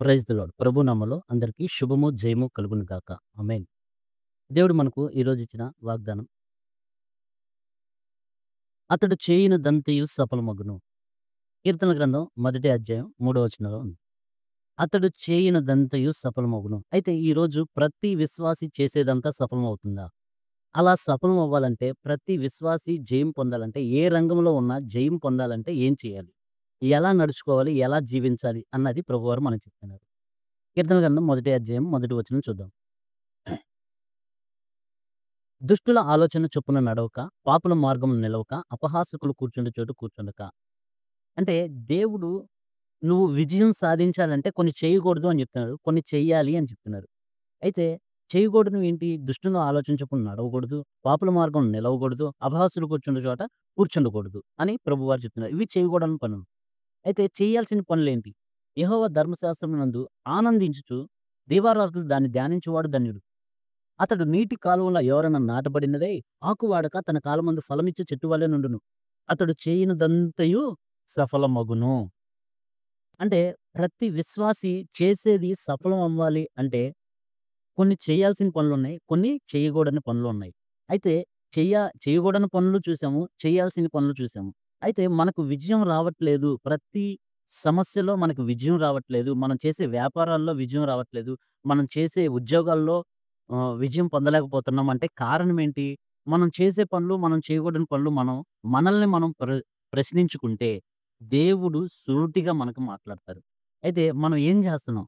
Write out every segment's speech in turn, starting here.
Praise the Lord. ప్రభు నామములో అందరికీ శుభము, జయము కలుగును గాక. ఆమేన్. దేవుడు మనకు ఈరోజు ఇచ్చిన వాగ్దానం, అతడు చేయునదంతయు సఫలమగును. కీర్తనల గ్రంథం మొదటి అధ్యాయం 3వ వచనంలో ఉంది. అతడు చేయునదంతయు సఫలమగును. అయితే ఈరోజు ప్రతి విశ్వాసి చేసేదంతా సఫలమవుతుందా? అలా సఫలం అవ్వాలంటే, ప్రతి విశ్వాసి జయం పొందాలంటే, ఏ రంగంలో ఉన్నా జయం పొందాలంటే ఏం చేయాలి? ఎలా నడుచుకోవాలి? ఎలా జీవించాలి? అన్నది ప్రభువారు మనకు చెప్తున్నారు. కీర్తనల గ్రంథం మొదటి అధ్యాయం మొదటి వచనం చూద్దాం. దుష్టుల ఆలోచన చొప్పున నడవక, పాపుల మార్గమున నిలవక, అపహాసకులు కూర్చుండు చోటు కూర్చుండక. అంటే దేవుడు నువ్వు విజయం సాధించాలంటే కొన్ని చేయకూడదు అని చెప్తున్నారు. కొన్ని చెయ్యాలి అని చెప్తున్నారు. అయితే చేయకూడనివి ఏంటి? దుష్టుల ఆలోచన చొప్పున నడవకూడదు, పాపుల మార్గం నిలవకూడదు, అపహాసులు కూర్చుండే చోట కూర్చుండకూడదు అని ప్రభువారు చెప్తున్నారు. ఇవి చేయకూడని పనులు. అయితే చేయాల్సిన పనులేంటి? యెహోవా ధర్మశాస్త్రమునందు ఆనందించుచు దీవారాత్రులు దాన్ని ధ్యానించువాడు ధన్యుడు. అతడు నీటి కాలువల ఓరన నాటబడినదై ఆకు వాడక తన కాలమందు ఫలమిచ్చే చెట్టు వలె నుండును. అతడు చేయనిదంతయు సఫలమగును. అంటే ప్రతి విశ్వాసి చేసేది సఫలం అవ్వాలి అంటే కొన్ని చేయాల్సిన పనులున్నాయి. కొన్ని చేయకూడని పనులున్నాయి. అయితే చేయకూడని పనులు చూసాము. చేయాల్సిన పనులు చూసాము. అయితే మనకు విజయం రావట్లేదు. ప్రతి సమస్యలో మనకు విజయం రావట్లేదు. మనం చేసే వ్యాపారాల్లో విజయం రావట్లేదు. మనం చేసే ఉద్యోగాల్లో విజయం పొందలేకపోతున్నాం అంటే కారణం ఏంటి? మనం చేసే పనులు, మనం చేయకూడని పనులు మనల్ని మనం ప్రశ్నించుకుంటే దేవుడు సూటిగా మనకు మాట్లాడతారు. అయితే మనం ఏం చేస్తున్నాం?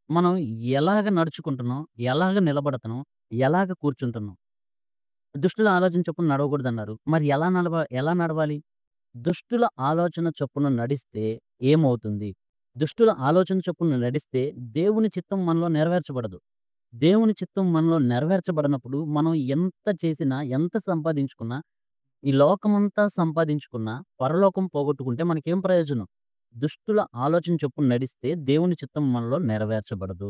మనం ఎలాగ నడుచుకుంటున్నాం? ఎలాగ నిలబడుతున్నాం? ఎలాగ కూర్చుంటున్నాం? దుష్టుల ఆలోచన చొప్పున నడవకూడదన్నారు. మరి ఎలా నడవాలి? దుష్టుల ఆలోచన చొప్పున నడిస్తే ఏమవుతుంది? దుష్టుల ఆలోచన చొప్పున నడిస్తే దేవుని చిత్తం మనలో నెరవేర్చబడదు. దేవుని చిత్తం మనలో నెరవేర్చబడనప్పుడు మనం ఎంత చేసినా, ఎంత సంపాదించుకున్నా, ఈ లోకమంతా సంపాదించుకున్నా, పరలోకం పోగొట్టుకుంటే మనకేం ప్రయోజనం? దుష్టుల ఆలోచన చొప్పున నడిస్తే దేవుని చిత్తం మనలో నెరవేర్చబడదు.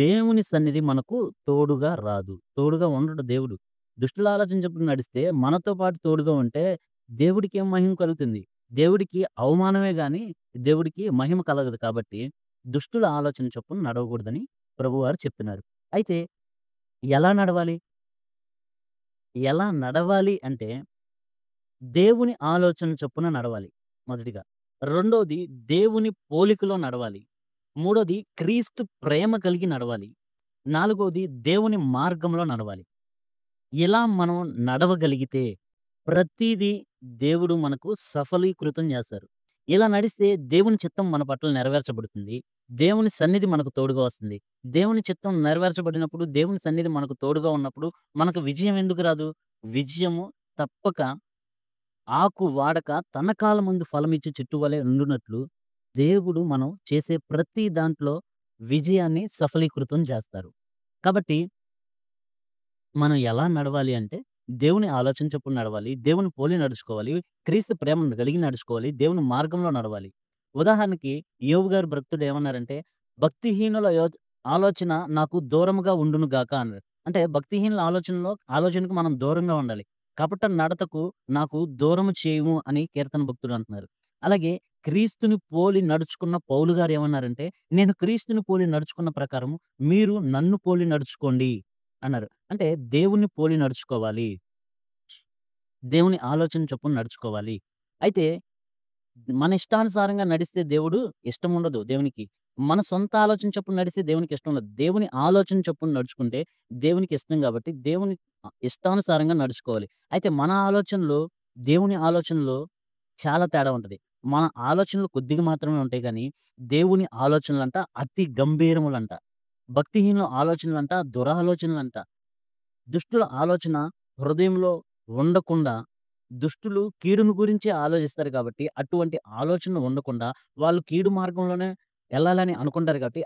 దేవుని సన్నిధి మనకు తోడుగా రాదు. తోడుగా ఉండడు దేవుడు. దుష్టుల ఆలోచన చొప్పున నడిస్తే మనతో పాటు తోడుగా ఉంటే దేవుడికేం మహిమ కలుగుతుంది? దేవుడికి అవమానమే గాని దేవుడికి మహిమ కలగదు కాబట్టి దుష్టుల ఆలోచన చొప్పున నడవకూడదని ప్రభువారు చెప్తున్నారు. అయితే ఎలా నడవాలి? ఎలా నడవాలి అంటే దేవుని ఆలోచన చొప్పున నడవాలి మొదటిగా. రెండోది దేవుని పోలికలో నడవాలి. మూడోది క్రీస్తు ప్రేమ కలిగి నడవాలి. నాలుగోది దేవుని మార్గంలో నడవాలి. ఇలా మనం నడవగలిగితే ప్రతీదీ దేవుడు మనకు సఫలీకృతం చేస్తారు. ఇలా నడిస్తే దేవుని చిత్తం మన పట్ల నెరవేర్చబడుతుంది. దేవుని సన్నిధి మనకు తోడుగా వస్తుంది. దేవుని చిత్తం నెరవేర్చబడినప్పుడు, దేవుని సన్నిధి మనకు తోడుగా ఉన్నప్పుడు మనకు విజయం ఎందుకు రాదు? విజయము తప్పక ఆకు వాడక తన కాలమందు ఫలమిచ్చే చెట్టు వలె ఉండునట్లు దేవుడు మనం చేసే ప్రతి దాంట్లో విజయాన్ని సఫలీకృతం చేస్తారు. కాబట్టి మనం ఎలా నడవాలి అంటే, దేవుని ఆలోచన చొప్పున నడవాలి. దేవుని పోలి నడుచుకోవాలి. క్రీస్తు ప్రేమను కలిగి నడుచుకోవాలి. దేవుని మార్గంలో నడవాలి. ఉదాహరణకి యోబు గారు భక్తుడు ఏమన్నారంటే, భక్తిహీనుల ఆలోచన నాకు దూరముగా ఉండును గాక అన్నాడు. అంటే భక్తిహీనుల ఆలోచనకు మనం దూరంగా ఉండాలి. కపట నడతకు నాకు దూరము చేయుము అని కీర్తన భక్తుడు అంటున్నారు. అలాగే క్రీస్తుని పోలి నడుచుకున్న పౌలు గారు ఏమన్నారంటే, నేను క్రీస్తుని పోలి నడుచుకున్న ప్రకారం మీరు నన్ను పోలి నడుచుకోండి అన్నారు. అంటే దేవుణ్ణి పోలి నడుచుకోవాలి. దేవుని ఆలోచన చొప్పున నడుచుకోవాలి. అయితే మన ఇష్టానుసారంగా నడిస్తే ఇష్టముండదు దేవునికి. మన సొంత ఆలోచన చొప్పున నడిస్తే దేవునికి ఇష్టం ఉండదు. దేవుని ఆలోచన చొప్పున నడుచుకుంటే దేవునికి ఇష్టం కాబట్టి దేవుని ఇష్టానుసారంగా నడుచుకోవాలి. అయితే మన ఆలోచనలు, దేవుని ఆలోచనలు చాలా తేడా ఉంటది. మన ఆలోచనలు కొద్దిగా మాత్రమే ఉంటాయి గానీ, దేవుని ఆలోచనలంట అతి గంభీరములంట. భక్తిహీనుల ఆలోచనలంట దురాలోచనలంట. దుష్టుల ఆలోచన హృదయంలో ఉండకుండా దుష్టులు కీడును గురించే ఆలోచిస్తారు కాబట్టి, అటువంటి ఆలోచనలు ఉండకుండా వాళ్ళు కీడు మార్గంలోనే ఎళ్ళాలని అనుకుంటారు కాబట్టి,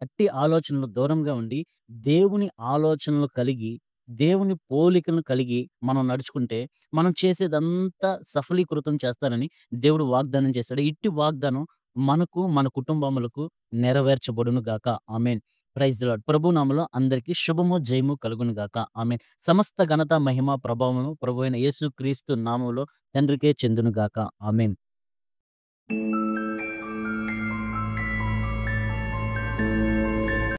అట్టి ఆలోచనలు దూరంగా ఉండి, దేవుని ఆలోచనలు కలిగి, దేవుని పోలికలను కలిగి మనం నడుచుకుంటే, మనం చేసేదంతా సఫలీకృతం చేస్తారని దేవుడు వాగ్దానం చేశాడు. ఇట్టి వాగ్దానం మనకు, మన కుటుంబములకు నెరవేర్చబడును గాక. ఆమేన్. Praise the Lord. ప్రభు నామములో అందరికీ శుభము, జయము కలుగును గాక. ఆమేన్. సమస్త ఘనత, మహిమ, ప్రభావములు ప్రభువైన యేసుక్రీస్తు నామములో తండ్రికే చెందును గాక. ఆమేన్.